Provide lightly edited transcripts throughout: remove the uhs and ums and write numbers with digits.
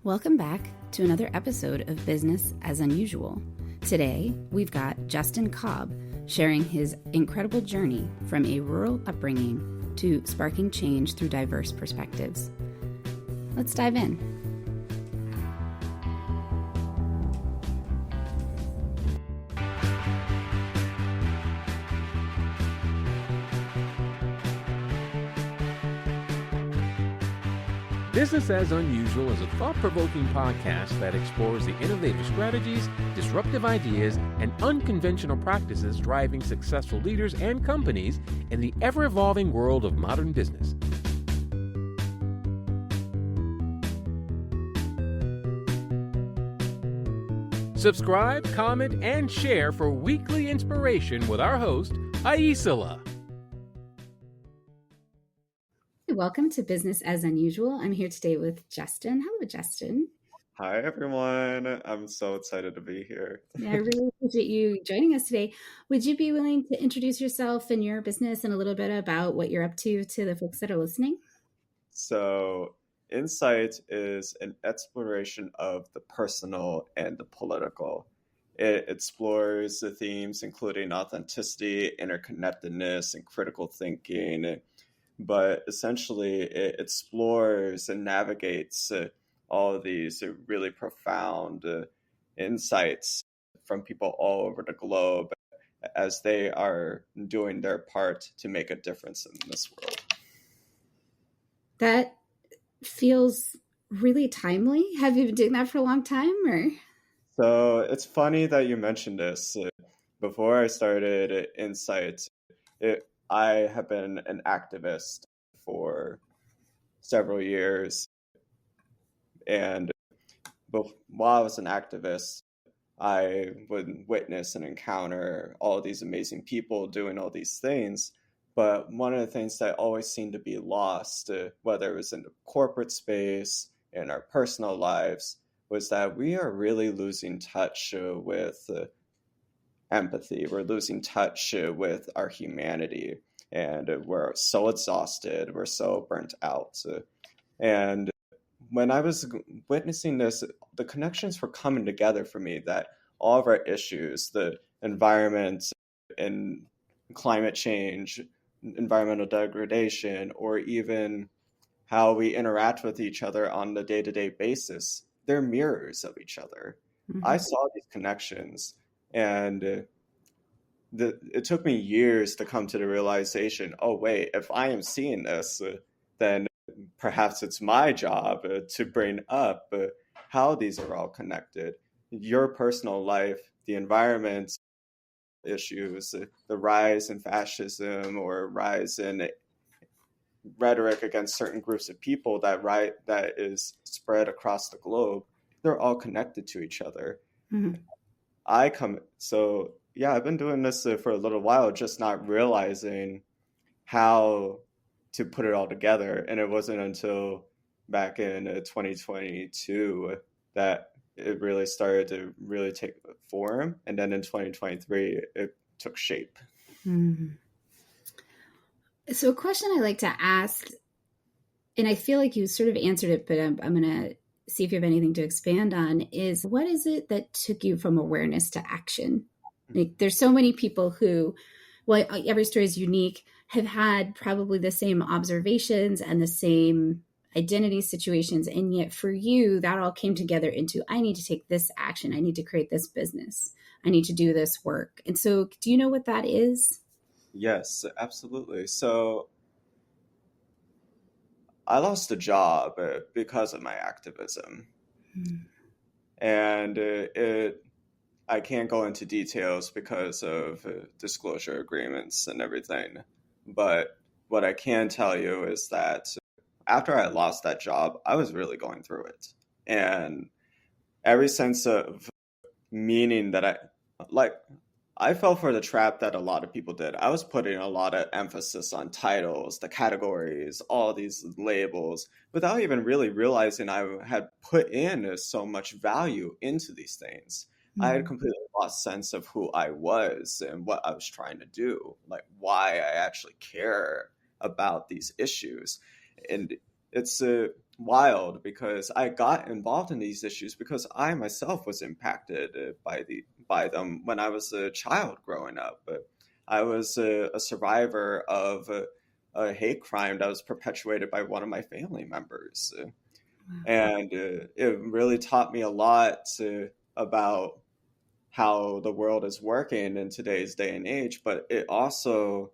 Welcome back to another episode of Business as Unusual. Today, we've got Justin Cobb sharing his incredible journey from a rural upbringing to sparking change through diverse perspectives. Let's dive in. Business as Unusual is a thought-provoking podcast that explores the innovative strategies, disruptive ideas, and unconventional practices driving successful leaders and companies in the ever-evolving world of modern business. Subscribe, comment, and share for weekly inspiration with our host, Aicila. Welcome to Business as Unusual. I'm here today with Justin. Hello, Justin. Hi, everyone. I'm so excited to be here. Yeah, I really appreciate you joining us today. Would you be willing to introduce yourself and your business and a little bit about what you're up to the folks that are listening? So, Insight is an exploration of the personal and the political. It explores the themes including authenticity, interconnectedness, and critical thinking. But essentially, it explores and navigates all of these really profound insights from people all over the globe as they are doing their part to make a difference in this world. That feels really timely. Have you been doing that for a long time, or? So it's funny that you mentioned this. Before I started Insight, I have been an activist for several years. And while I was an activist, I would witness and encounter all these amazing people doing all these things. But one of the things that always seemed to be lost, whether it was in the corporate space, in our personal lives, was that we are really losing touch with empathy. We're losing touch with our humanity. And we're so exhausted. We're so burnt out. And when I was witnessing this, the connections were coming together for me that all of our issues, the environment and climate change, environmental degradation, or even how we interact with each other on the day-to-day basis, they're mirrors of each other. Mm-hmm. I saw these connections, and it took me years to come to the realization, oh, wait, if I am seeing this, then perhaps it's my job to bring up how these are all connected. Your personal life, the environment issues, the rise in fascism or rise in rhetoric against certain groups of people that is spread across the globe, they're all connected to each other. Mm-hmm. I've been doing this for a little while, just not realizing how to put it all together. And it wasn't until back in 2022 that it really started to really take form. And then in 2023, it took shape. Mm-hmm. So a question I like to ask, and I feel like you sort of answered it, but I'm going to see if you have anything to expand on, is what is it that took you from awareness to action? Like, there's so many people who, well, every story is unique, have had probably the same observations and the same identity situations. And yet for you, that all came together into, I need to take this action. I need to create this business. I need to do this work. And so do you know what that is? Yes, absolutely. So I lost a job because of my activism. And I can't go into details because of disclosure agreements and everything. But what I can tell you is that after I lost that job, I was really going through it. And every sense of meaning that I fell for the trap that a lot of people did. I was putting a lot of emphasis on titles, the categories, all these labels, without even really realizing I had put in so much value into these things. I had completely lost sense of who I was and what I was trying to do, like why I actually care about these issues. And it's wild because I got involved in these issues because I myself was impacted by them when I was a child growing up. I was a survivor of a hate crime that was perpetuated by one of my family members, and it really taught me a lot about how the world is working in today's day and age. But it also,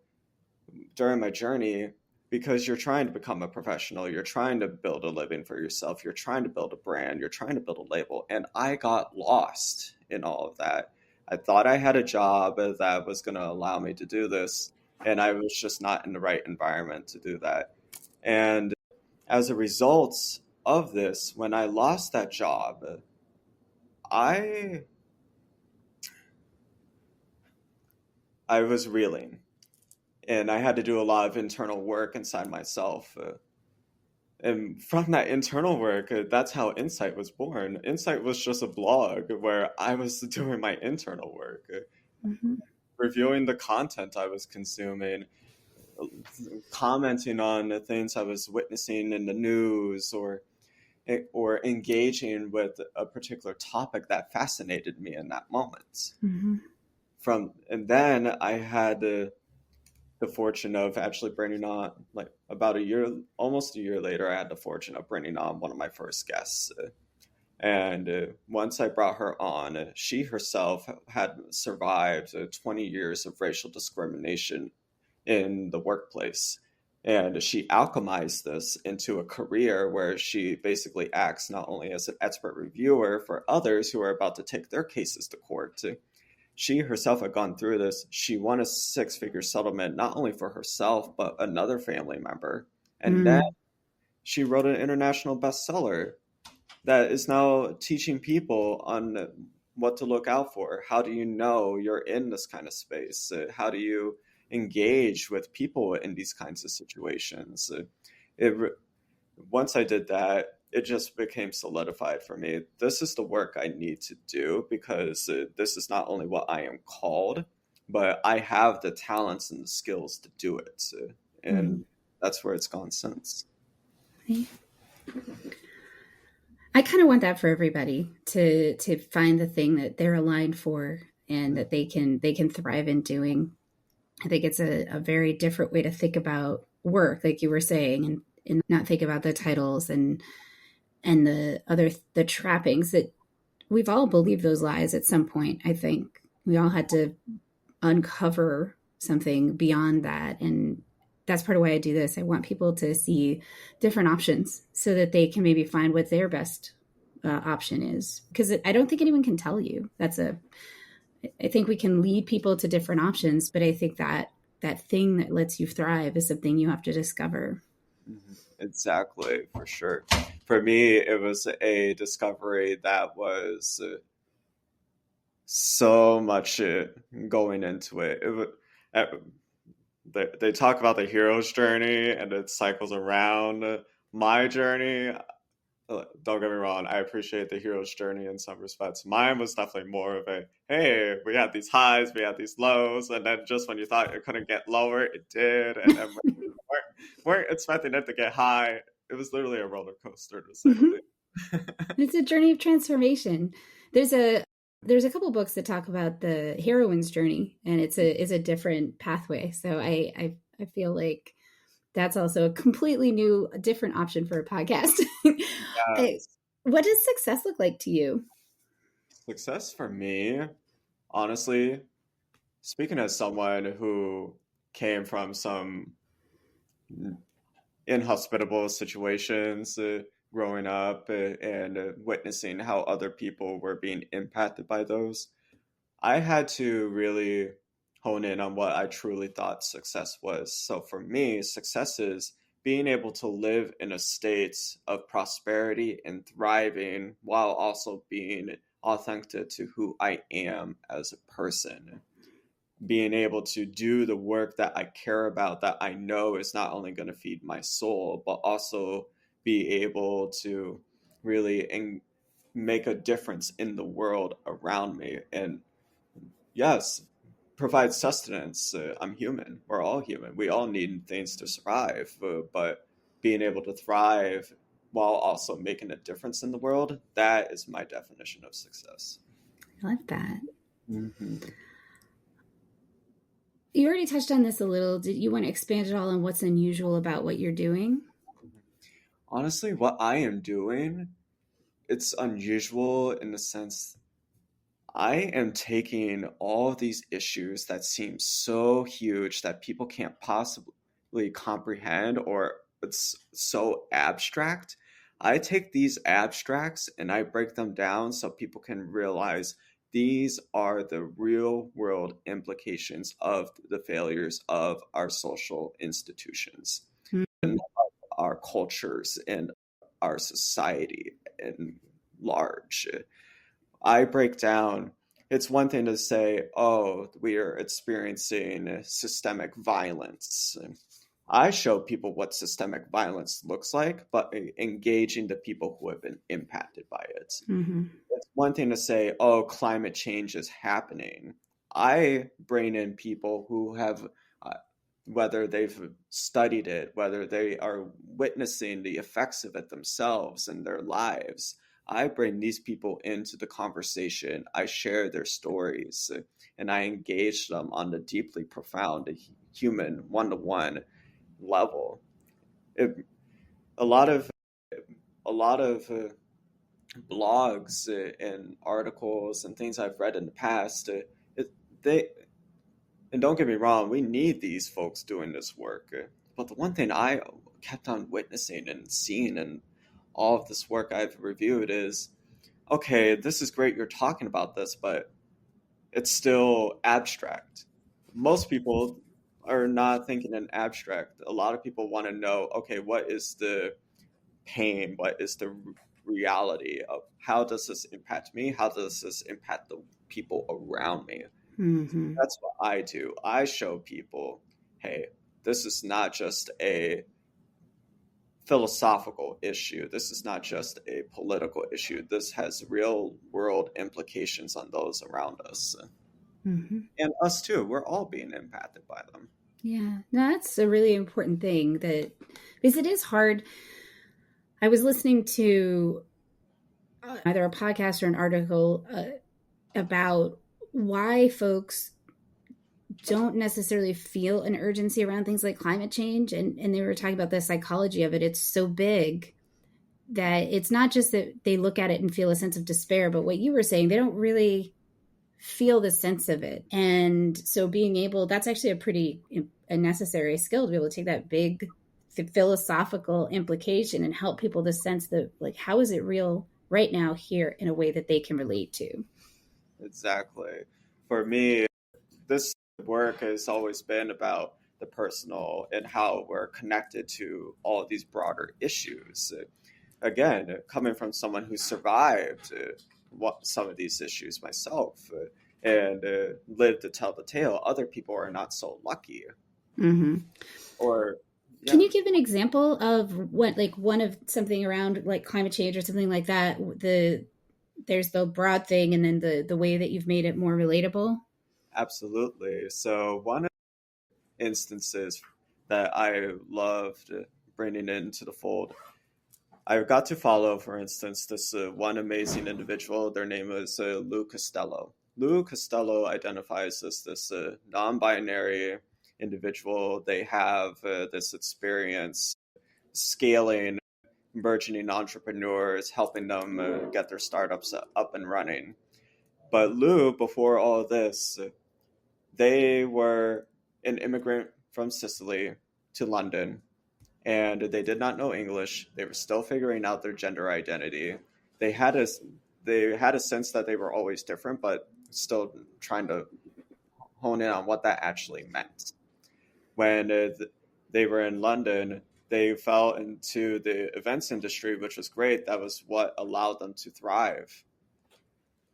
during my journey, because you're trying to become a professional, you're trying to build a living for yourself, you're trying to build a brand, you're trying to build a label. And I got lost in all of that. I thought I had a job that was going to allow me to do this, and I was just not in the right environment to do that. And as a result of this, when I lost that job, I I was reeling, and I had to do a lot of internal work inside myself. And from that internal work, that's how Insight was born. Insight was just a blog where I was doing my internal work, Mm-hmm. reviewing the content I was consuming, commenting on the things I was witnessing in the news, or engaging with a particular topic that fascinated me in that moment. Mm-hmm. And then I had the fortune of actually bringing on, like about a year, almost a year later, I had the fortune of bringing on one of my first guests. And once I brought her on, she herself had survived 20 years of racial discrimination in the workplace. And she alchemized this into a career where she basically acts not only as an expert reviewer for others who are about to take their cases to court. She herself had gone through this. She won a six-figure settlement, not only for herself, but another family member. And then Mm. she wrote an international bestseller that is now teaching people on what to look out for. How do you know you're in this kind of space? How do you engage with people in these kinds of situations? It, Once I did that, it just became solidified for me. This is the work I need to do because this is not only what I am called, but I have the talents and the skills to do it. And Mm. that's where it's gone since. Right. I kind of want that for everybody to find the thing that they're aligned for and that they can thrive in doing. I think it's a very different way to think about work, like you were saying, and not think about the titles and the trappings that we've all believed those lies at some point. I think we all had to uncover something beyond that. And that's part of why I do this. I want people to see different options so that they can maybe find what their best option is. Because I don't think anyone can tell you. I think we can lead people to different options, but I think that that thing that lets you thrive is something you have to discover. Exactly, for sure. For me, it was a discovery that was so much going into it. They talk about the hero's journey and it cycles around my journey. Don't get me wrong, I appreciate the hero's journey in some respects. Mine was definitely more of a, hey, we had these highs, we had these lows, and then just when you thought it couldn't get lower, it did. And then weren't expecting it to get high. It was literally a roller coaster, to say the least. It's a journey of transformation. There's a couple books that talk about the heroine's journey, and it's a different pathway. So I feel like that's also a completely new, different option for a podcast. Yes. What does success look like to you? Success for me, honestly, speaking as someone who came from some inhospitable situations growing up and witnessing how other people were being impacted by those, I had to really hone in on what I truly thought success was. So for me, success is being able to live in a state of prosperity and thriving while also being authentic to who I am as a person. Being able to do the work that I care about, that I know is not only going to feed my soul, but also be able to really make a difference in the world around me. And yes, provide sustenance. I'm human. We're all human. We all need things to survive. But being able to thrive while also making a difference in the world. That is my definition of success. I love that. Mm-hmm. You already touched on this a little. Did you want to expand at all on what's unusual about what you're doing? Honestly, what I am doing, it's unusual in the sense I am taking all of these issues that seem so huge that people can't possibly comprehend, or it's so abstract. I take these abstracts and I break them down so people can realize these are the real world implications of the failures of our social institutions Mm-hmm. and our cultures and our society in large. I break down, it's one thing to say, oh, we are experiencing systemic violence. I show people what systemic violence looks like, but engaging the people who have been impacted by it. Mm-hmm. It's one thing to say, oh, climate change is happening. I bring in people who have, uh, whether they've studied it, whether they are witnessing the effects of it themselves in their lives. I bring these people into the conversation. I share their stories and I engage them on the deeply profound human one-to-one level. It, a lot of a lot of blogs and articles and things I've read in the past, they and don't get me wrong, we need these folks doing this work. But the one thing I kept on witnessing and seeing in all of this work I've reviewed is, okay, this is great, you're talking about this, but it's still abstract. Most people are not thinking in abstract. A lot of people want to know, okay, what is the pain? What is the reality of how does this impact me? How does this impact the people around me? Mm-hmm. That's what I do. I show people, hey, this is not just a philosophical issue. This is not just a political issue. This has real world implications on those around us. Mm-hmm. And us too. We're all being impacted by them. Yeah, no, that's a really important thing, that because it is hard. I was listening to either a podcast or an article about why folks don't necessarily feel an urgency around things like climate change. And they were talking about the psychology of it. It's so big that it's not just that they look at it and feel a sense of despair, but what you were saying, they don't really feel the sense of it. And so being able, that's actually a necessary skill to be able to take that big philosophical implication and help people to sense that, like, how is it real right now here in a way that they can relate to. Exactly. For me, this work has always been about the personal and how we're connected to all of these broader issues. Again, coming from someone who survived some of these issues myself and lived to tell the tale, other people are not so lucky. Mm-hmm. Or yeah. Can you give an example of what, like, one of something around like climate change or something like that? There's the broad thing, and then the way that you've made it more relatable. Absolutely. So one of the instances that I loved bringing into the fold, I got to follow, for instance, this one amazing individual. Their name is Lou Costello. Lou Costello identifies as this non-binary individual. They have this experience scaling burgeoning entrepreneurs, helping them get their startups up and running. But Lou, before all of this, they were an immigrant from Sicily to London, and they did not know English. They were still figuring out their gender identity. They had a sense that they were always different, but still trying to hone in on what that actually meant. When they were in London, they fell into the events industry, which was great. That was what allowed them to thrive.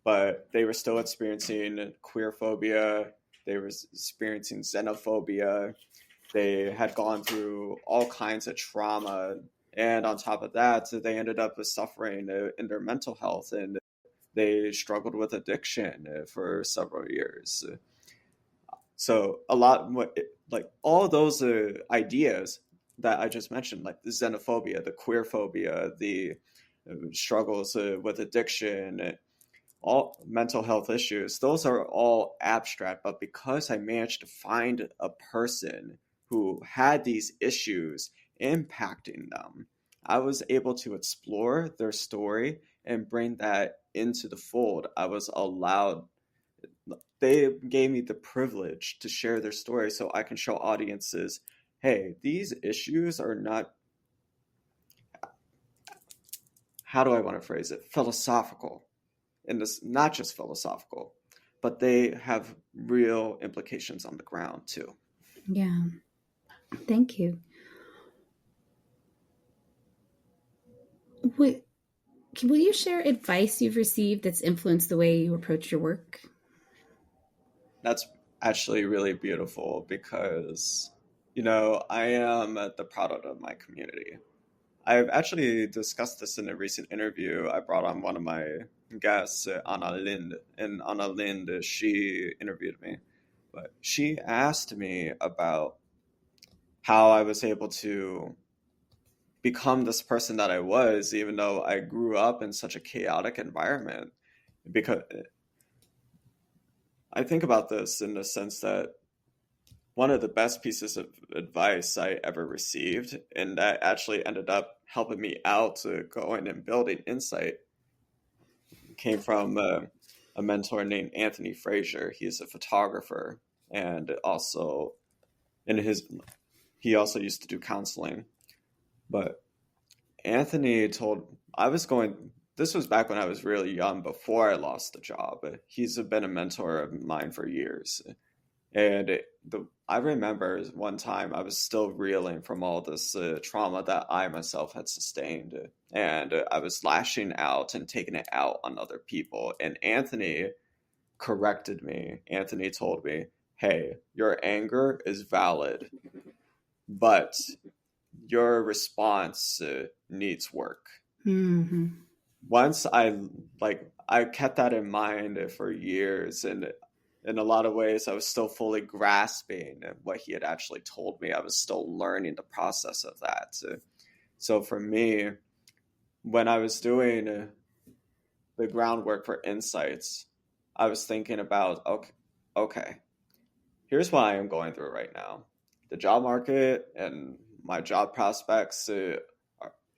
But they were still experiencing queer phobia. They were experiencing xenophobia. They had gone through all kinds of trauma. And on top of that, they ended up suffering in their mental health, and they struggled with addiction for several years. So a lot, like all those ideas, that I just mentioned, like the xenophobia, the queer phobia, the struggles with addiction, all mental health issues, those are all abstract. But because I managed to find a person who had these issues impacting them, I was able to explore their story and bring that into the fold. I was allowed, they gave me the privilege to share their story so I can show audiences, hey, these issues are not, how do I want to phrase it, philosophical. And this, not just philosophical, but they have real implications on the ground too. Yeah. Thank you. Will you share advice you've received that's influenced the way you approach your work? That's actually really beautiful because, I am the product of my community. I've actually discussed this in a recent interview. I brought on one of my guests, Anna Lind, and Anna Lind, she interviewed me. But she asked me about how I was able to become this person that I was, even though I grew up in such a chaotic environment. Because I think about this in the sense that one of the best pieces of advice I ever received, and that actually ended up helping me out to going and building Insight, came from a mentor named Anthony Frazier. He's a photographer and also he also used to do counseling. But Anthony told, this was back when I was really young before I lost the job. He's been a mentor of mine for years. And I remember one time I was still reeling from all this trauma that I myself had sustained. And I was lashing out and taking it out on other people. And Anthony corrected me. Anthony told me, hey, your anger is valid, but your response needs work. Mm-hmm. Once I kept that in mind for years, and in a lot of ways I was still fully grasping what he had actually told me. I was still learning the process of that. So for me, when I was doing the groundwork for Insights, I was thinking about, okay, here's what I am going through right now. The job market and my job prospects,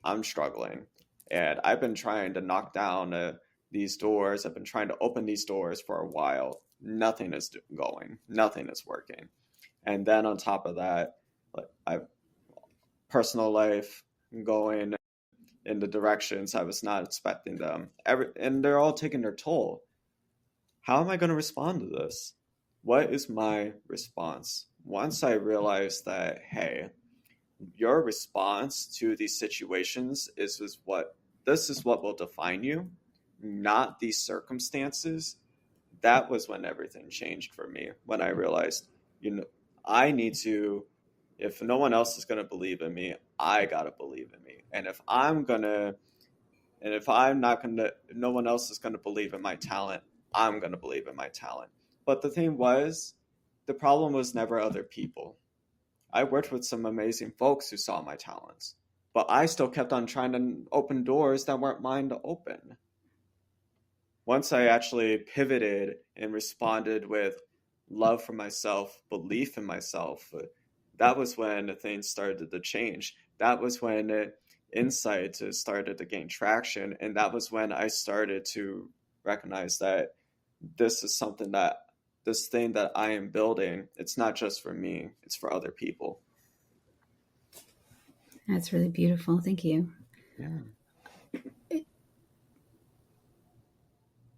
I'm struggling. And I've been trying to knock down these doors. I've been trying to open these doors for a while. Nothing is going. Nothing is working. And then on top of that, I've personal life going in the directions I was not expecting them. And they're all taking their toll. How am I going to respond to this? What is my response? Once I realized that, hey, your response to these situations is what will define you, not these circumstances. That was when everything changed for me. When I realized, I need to, if no one else is going to believe in me, I got to believe in me. And if no one else is going to believe in my talent, I'm going to believe in my talent. But the problem was never other people. I worked with some amazing folks who saw my talents, but I still kept on trying to open doors that weren't mine to open. Once I actually pivoted and responded with love for myself, belief in myself, that was when things started to change. That was when Insight started to gain traction. And that was when I started to recognize that this thing that I am building, it's not just for me, it's for other people. That's really beautiful. Thank you. Yeah.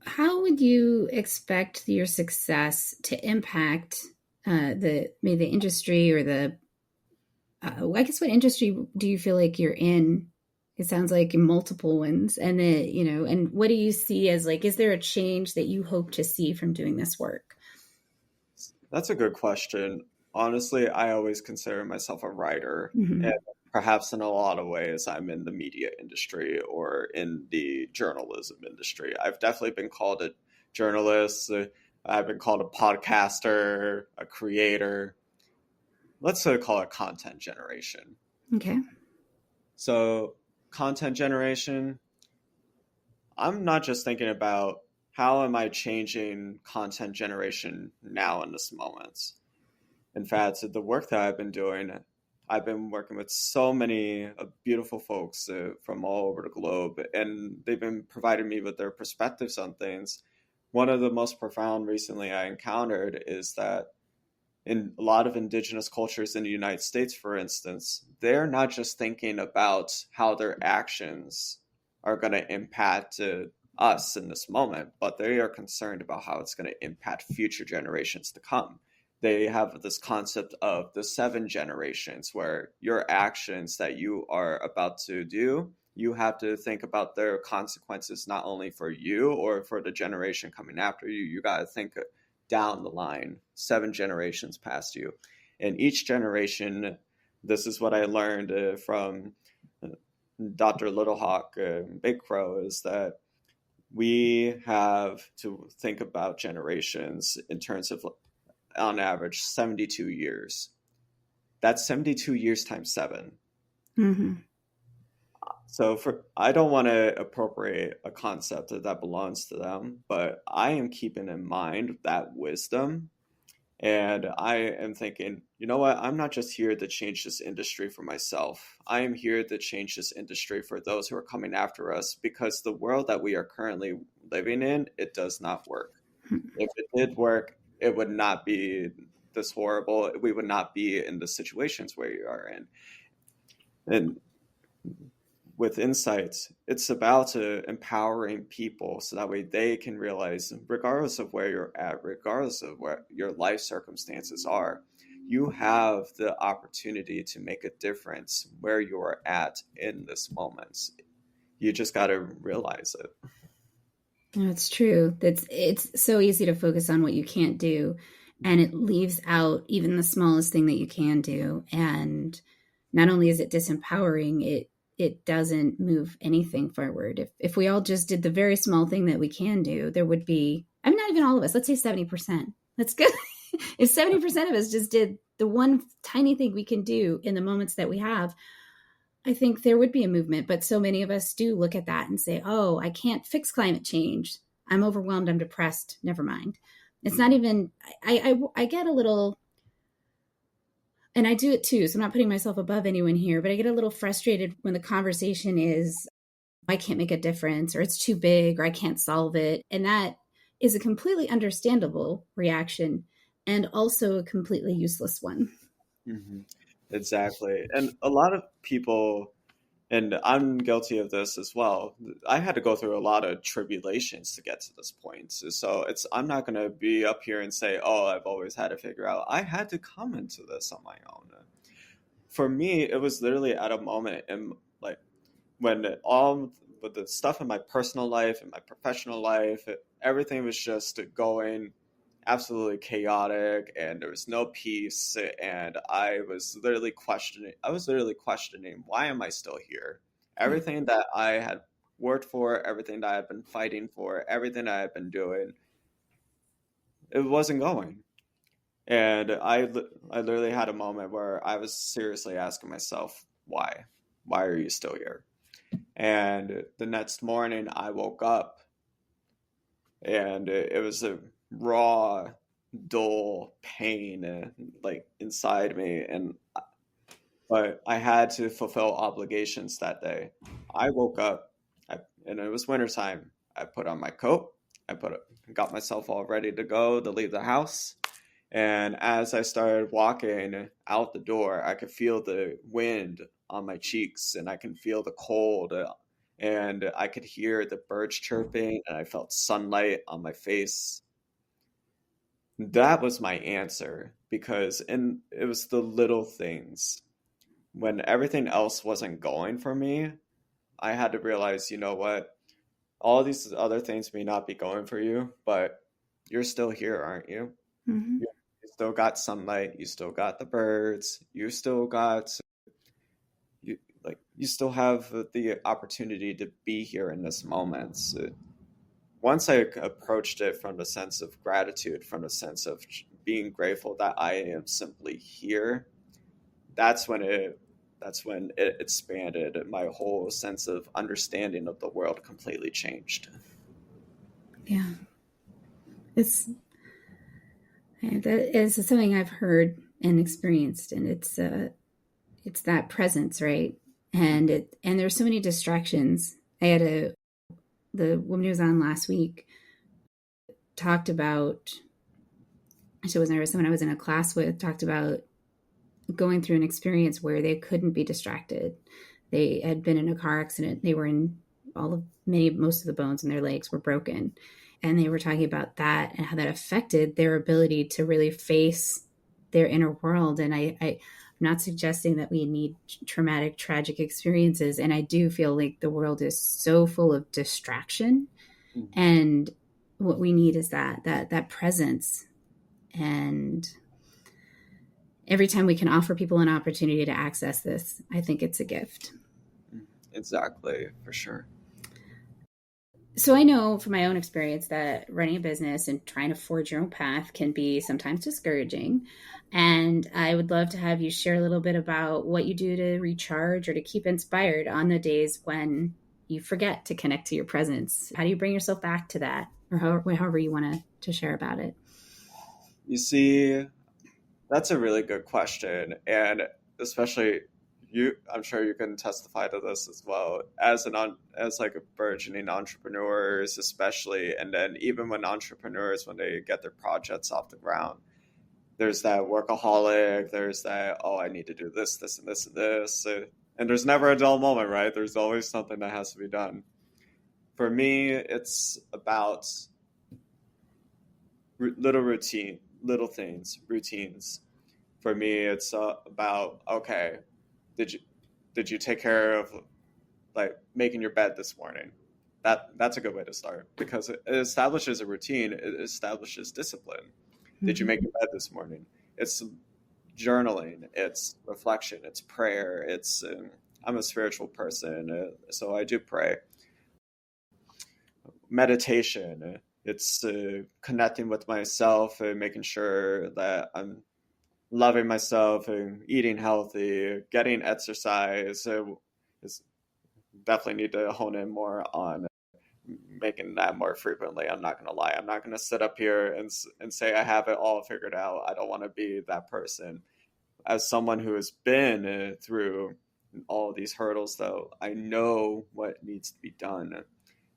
How would you expect your success to impact the industry or I guess what industry do you feel like you're in? It sounds like multiple ones. And and what do you see as is there a change that you hope to see from doing this work? That's a good question. Honestly, I always consider myself a writer. Mm-hmm. And perhaps in a lot of ways, I'm in the media industry or in the journalism industry. I've definitely been called a journalist. I've been called a podcaster, a creator. Let's call it content generation. Okay. So content generation, I'm not just thinking about how am I changing content generation now in this moment. In fact, the work that I've been doing, I've been working with so many beautiful folks from all over the globe, and they've been providing me with their perspectives on things. One of the most profound recently I encountered is that in a lot of indigenous cultures in the United States, for instance, they're not just thinking about how their actions are going to impact us in this moment, but they are concerned about how it's going to impact future generations to come. They have this concept of the 7 generations, where your actions that you are about to do, you have to think about their consequences not only for you or for the generation coming after you. You got to think down the line, 7 generations past you. And each generation, this is what I learned from Dr. Little Hawk, Big Crow, is that we have to think about generations in terms of, on average, 72 years. That's 72 years times 7. Mm-hmm. So I don't want to appropriate a concept that belongs to them, but I am keeping in mind that wisdom. And I am thinking, you know what? I'm not just here to change this industry for myself. I am here to change this industry for those who are coming after us, because the world that we are currently living in, it does not work. If it did work, it would not be this horrible. We would not be in the situations where you are in. And with insights, it's about empowering people so that way they can realize, regardless of where you're at, regardless of what your life circumstances are, you have the opportunity to make a difference where you're at in this moment. You just got to realize it. That's true. It's so easy to focus on what you can't do, and it leaves out even the smallest thing that you can do. And not only is it disempowering, it doesn't move anything forward. If we all just did the very small thing that we can do, there would be, I mean, not even all of us, let's say 70%. That's good. If 70% of us just did the one tiny thing we can do in the moments that we have, I think there would be a movement. But so many of us do look at that and say, oh, I can't fix climate change. I'm overwhelmed. I'm depressed. Never mind. It's not even, I get a little, and I do it too, so I'm not putting myself above anyone here, but I get a little frustrated when the conversation is, I can't make a difference, or it's too big, or I can't solve it. And that is a completely understandable reaction, and also a completely useless one. Mm-hmm. Exactly. And a lot of people, and I'm guilty of this as well, I had to go through a lot of tribulations to get to this point. So I'm not going to be up here and say, oh, I've always had to figure out. I had to come into this on my own. For me, it was literally at a moment in, like, when all with the stuff in my personal life and my professional life, everything was just going absolutely chaotic, and there was no peace, and I was literally questioning why am I still here? Everything that I had worked for, everything that I've been fighting for, everything that I've been doing, it wasn't going. And I literally had a moment where I was seriously asking myself, why are you still here? And the next morning I woke up, and it was a raw, dull pain, like inside me, but I had to fulfill obligations that day. I woke up, and it was wintertime. I put on my coat. Got myself all ready to go to leave the house. And as I started walking out the door, I could feel the wind on my cheeks, and I can feel the cold, and I could hear the birds chirping, and I felt sunlight on my face. That was my answer, because it was the little things. When everything else wasn't going for me, I had to realize, you know what? All these other things may not be going for you, but you're still here, aren't you? Mm-hmm. You still got sunlight, you still got the birds, you still got you still have the opportunity to be here in this moment. So once I approached it from the sense of gratitude, from the sense of being grateful that I am simply here, that's when that's when it expanded. My whole sense of understanding of the world completely changed. Yeah. That is something I've heard and experienced, and it's that presence, right? And there's so many distractions. The woman who was on last week talked about, she wasn't, there was someone I was in a class with, talked about going through an experience where they couldn't be distracted. They had been in a car accident. They were in most of the bones in their legs were broken. And they were talking about that and how that affected their ability to really face their inner world. And I'm not suggesting that we need traumatic, tragic experiences. And I do feel like the world is so full of distraction. Mm-hmm. And what we need is that presence. And every time we can offer people an opportunity to access this, I think it's a gift. Exactly, for sure. So I know from my own experience that running a business and trying to forge your own path can be sometimes discouraging. And I would love to have you share a little bit about what you do to recharge or to keep inspired on the days when you forget to connect to your presence. How do you bring yourself back to that, or however you want to share about it? You see, that's a really good question. And especially I'm sure you can testify to this as well, as like a burgeoning entrepreneurs, especially, and then even when entrepreneurs, when they get their projects off the ground, there's that workaholic, there's that, oh, I need to do this, this, and this, and this, and there's never a dull moment, right? There's always something that has to be done. For me, it's about little things, routines. For me, it's about, okay, did you take care of like making your bed this morning? That's a good way to start, because it establishes a routine. It establishes discipline. Mm-hmm. Did you make your bed this morning? It's journaling. It's reflection. It's prayer. It's I'm a spiritual person, so I do pray. Meditation. It's connecting with myself and making sure that I'm loving myself and eating healthy, getting exercise. Definitely need to hone in more on making that more frequently. I'm not going to lie. I'm not going to sit up here and say I have it all figured out. I don't want to be that person. As someone who has been through all of these hurdles, though, I know what needs to be done.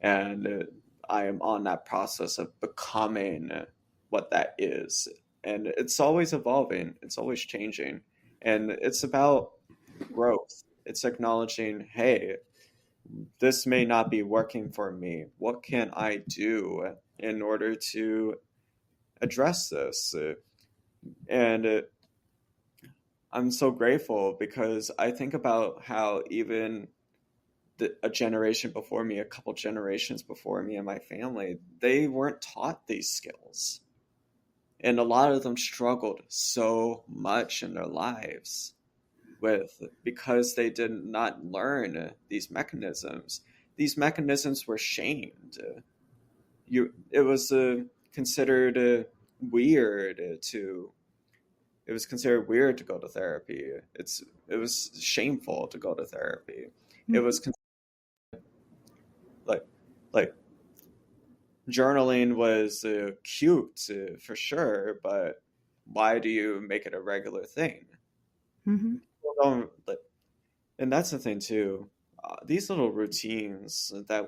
And I am on that process of becoming what that is. And it's always evolving. It's always changing. And it's about growth. It's acknowledging, hey, this may not be working for me. What can I do in order to address this? And I'm so grateful, because I think about how even a generation before me, a couple generations before me and my family, they weren't taught these skills. And a lot of them struggled so much in their lives because they did not learn these mechanisms. These mechanisms were shamed. It was considered weird to go to therapy. It was shameful to go to therapy. Mm-hmm. It was like journaling was cute for sure, but why do you make it a regular thing? Mm-hmm. And that's the thing too. These little routines that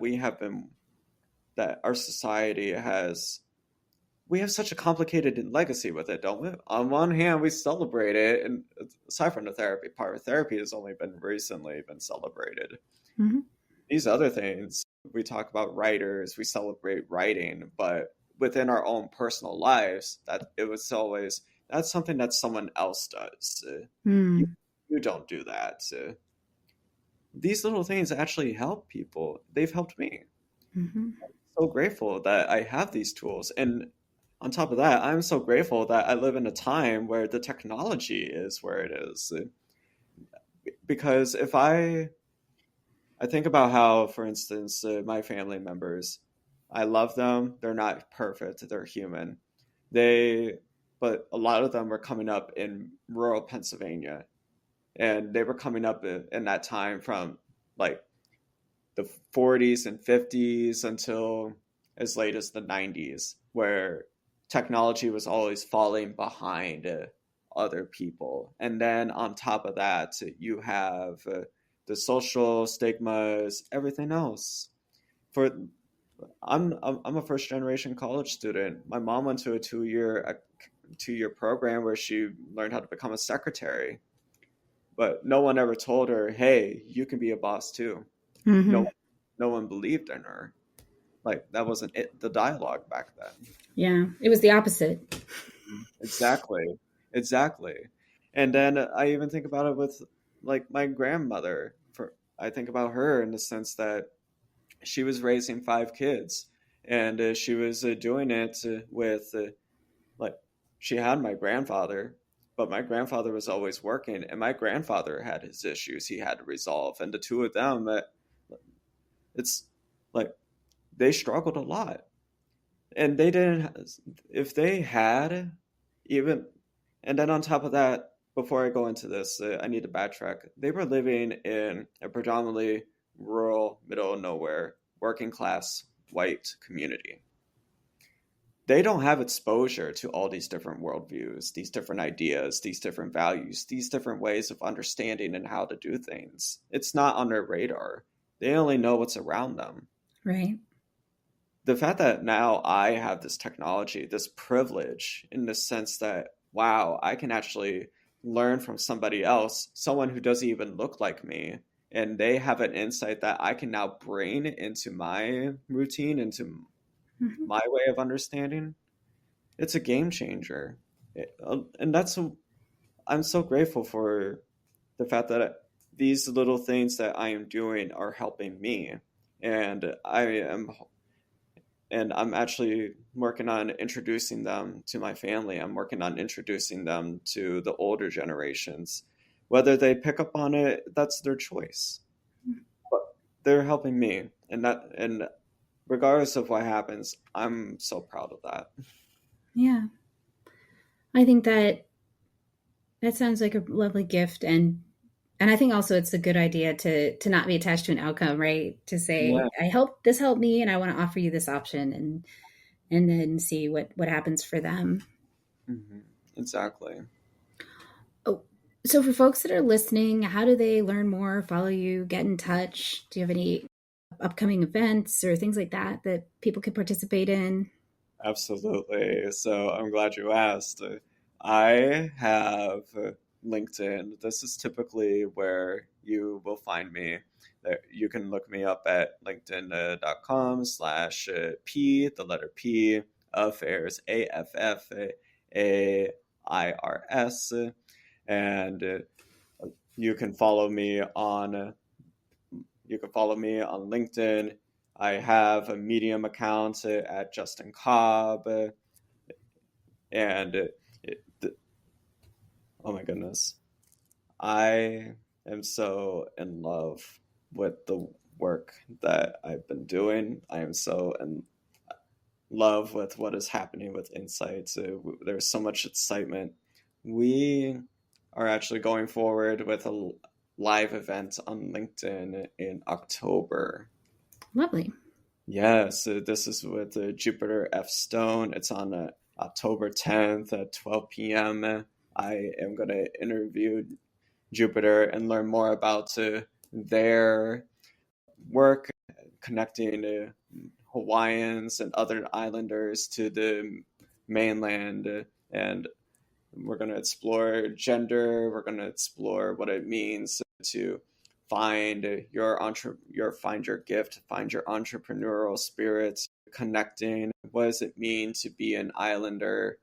our society has, we have such a complicated legacy with it, don't we? On one hand, we celebrate it, and aside from the therapy part, therapy has only recently been celebrated. Mm-hmm. These other things, we talk about writers, we celebrate writing, but within our own personal lives, that's something that someone else does. You don't do that. These little things actually help people. They've helped me. Mm-hmm. I'm so grateful that I have these tools. And on top of that, I'm so grateful that I live in a time where the technology is where it is. Because if I think about how, for instance, my family members, I love them. They're not perfect. They're human. But a lot of them were coming up in rural Pennsylvania. and they were coming up in that time from like the 40s and 50s until as late as the 90s, where technology was always falling behind other people. And then on top of that, you have the social stigmas, everything else. For I'm a first generation college student. My mom went to a 2-year program where she learned how to become a secretary, but no one ever told her, "Hey, you can be a boss too." Mm-hmm. No one believed in her. Like that wasn't the dialogue back then. Yeah, it was the opposite. Exactly. Exactly. And then I even think about it with like my grandmother. For I think about her in the sense that she was raising 5 kids, and she was doing it with like she had my grandfather, but my grandfather was always working, and my grandfather had his issues he had to resolve, and the two of them, it's like they struggled a lot, and they didn't. If they had even, and then on top of that, before I go into this, I need to backtrack. They were living in a predominantly rural, middle of nowhere, working class white community. They don't have exposure to all these different worldviews, these different ideas, these different values, these different ways of understanding and how to do things. It's not on their radar. They only know what's around them. Right. The fact that now I have this technology, this privilege, in the sense that, wow, I can actually learn from somebody else, someone who doesn't even look like me, and they have an insight that I can now bring into my routine, into Mm-hmm. my way of understanding. It's a game changer. And I'm so grateful for the fact that these little things that I am doing are helping me. And I'm actually working on introducing them to my family. I'm working on introducing them to the older generations. Whether they pick up on it, that's their choice. But they're helping me, and regardless of what happens, I'm so proud of that. Yeah. I think that sounds like a lovely gift, and I think also it's a good idea to not be attached to an outcome, right? To say, Yeah. this helped me and I want to offer you this option, and then see what happens for them. Hmm. Exactly. Oh, so for folks that are listening, how do they learn more, follow you, get in touch? Do you have any upcoming events or things like that that people could participate in? Absolutely. So I'm glad you asked. I have LinkedIn. This is typically where you will find me. You can look me up at linkedin.com/P, the letter P, affairs, AFFAIRS. And you can follow me on LinkedIn. I have a Medium account at Justin Cobb, and oh my goodness, I am so in love with the work that I've been doing. I am so in love with what is happening with Insights. There's so much excitement. We are actually going forward with a live event on LinkedIn in October. Lovely. Yes, this is with Jupiter F. Stone. It's on October 10th at 12 p.m. I am going to interview Jupiter and learn more about their work connecting Hawaiians and other islanders to the mainland. And we're going to explore gender. We're going to explore what it means to find find your gift, find your entrepreneurial spirit, connecting. What does it mean to be an islander?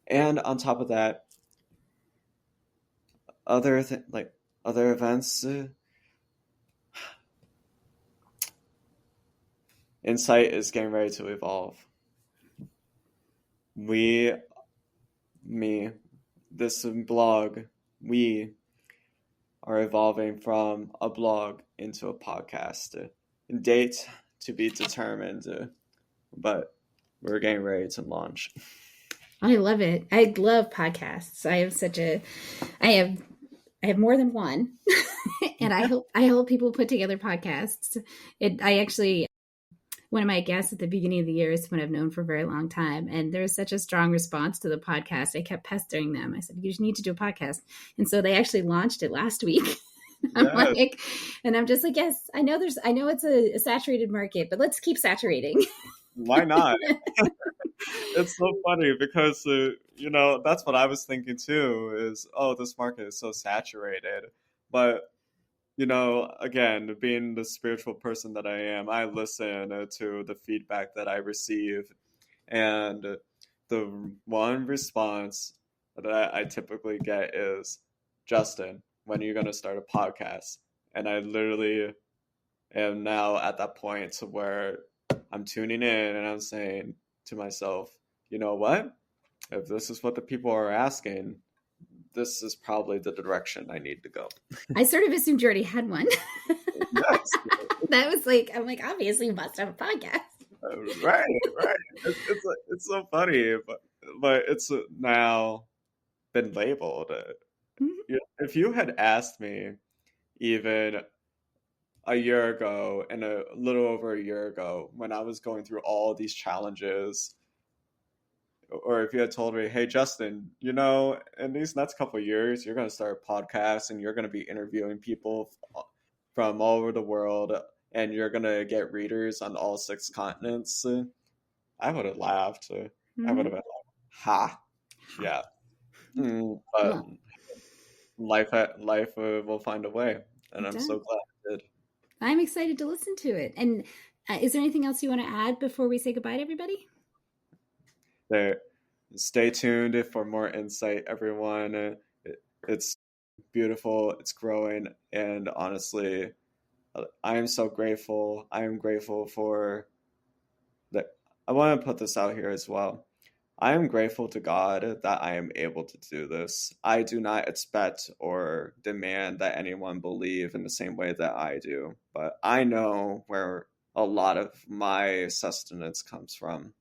And on top of that, other events. Insight is getting ready to evolve. We, me, this blog, we are evolving from a blog into a podcast. Date to be determined, but we're getting ready to launch. I love it. I love podcasts. I have I have more than one. And I help people put together podcasts. One of my guests at the beginning of the year is someone I've known for a very long time. And there was such a strong response to the podcast. I kept pestering them. I said, you just need to do a podcast. And so they actually launched it last week. I'm just like, yes, I know it's a saturated market, but let's keep saturating. Why not? It's so funny because, that's what I was thinking too is, oh, this market is so saturated. But, again, being the spiritual person that I am, I listen to the feedback that I receive. And the one response that I typically get is, Justin, when are you going to start a podcast? And I literally am now at that point where I'm tuning in and I'm saying to myself, you know what? If this is what the people are asking, this is probably the direction I need to go. I sort of assumed you already had one. Yes. That was like, I'm like, obviously you must have a podcast. Right. It's so funny, but it's now been labeled. Mm-hmm. If you had asked me even a year ago and a little over a year ago when I was going through all these challenges, or if you had told me, hey, Justin, in these next couple of years, you're going to start a podcast and you're going to be interviewing people from all over the world and you're going to get readers on all 6 continents, I would have laughed. Mm-hmm. I would have been like, ha. Yeah. But life will find a way. And I'm so glad it did. I'm excited to listen to it. And is there anything else you want to add before we say goodbye to everybody? Stay tuned for more insight, everyone. It's beautiful. It's growing. And honestly, I am so grateful. I am grateful for that. I want to put this out here as well. I am grateful to God that I am able to do this. I do not expect or demand that anyone believe in the same way that I do, but I know where a lot of my sustenance comes from.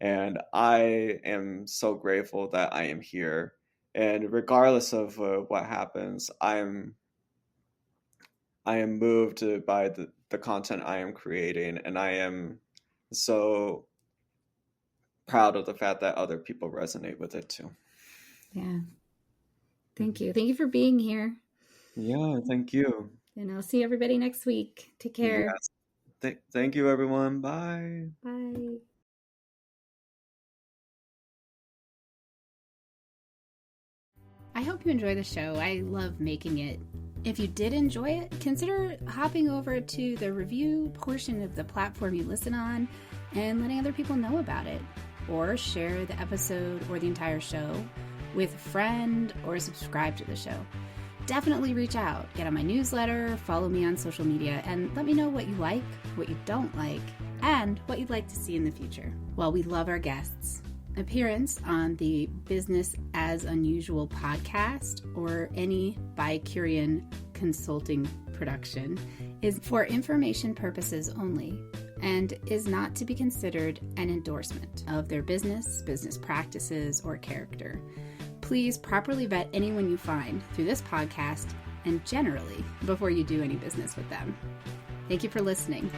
And I am so grateful that I am here. And regardless of what happens, I am moved by the content I am creating, and I am so proud of the fact that other people resonate with it too. Yeah. Thank you. Thank you for being here. Yeah, thank you. And I'll see everybody next week. Take care. Yes. Thank you, everyone. Bye. Bye. I hope you enjoy the show. I love making it. If you did enjoy it, consider hopping over to the review portion of the platform you listen on and letting other people know about it. Or share the episode or the entire show with a friend or subscribe to the show. Definitely reach out, get on my newsletter, follow me on social media, and let me know what you like, what you don't like, and what you'd like to see in the future. Well, we love our guests. Appearance on the Business as Unusual podcast or any Bicurean consulting production is for information purposes only and is not to be considered an endorsement of their business practices, or character. Please properly vet anyone you find through this podcast and generally before you do any business with them. Thank you for listening.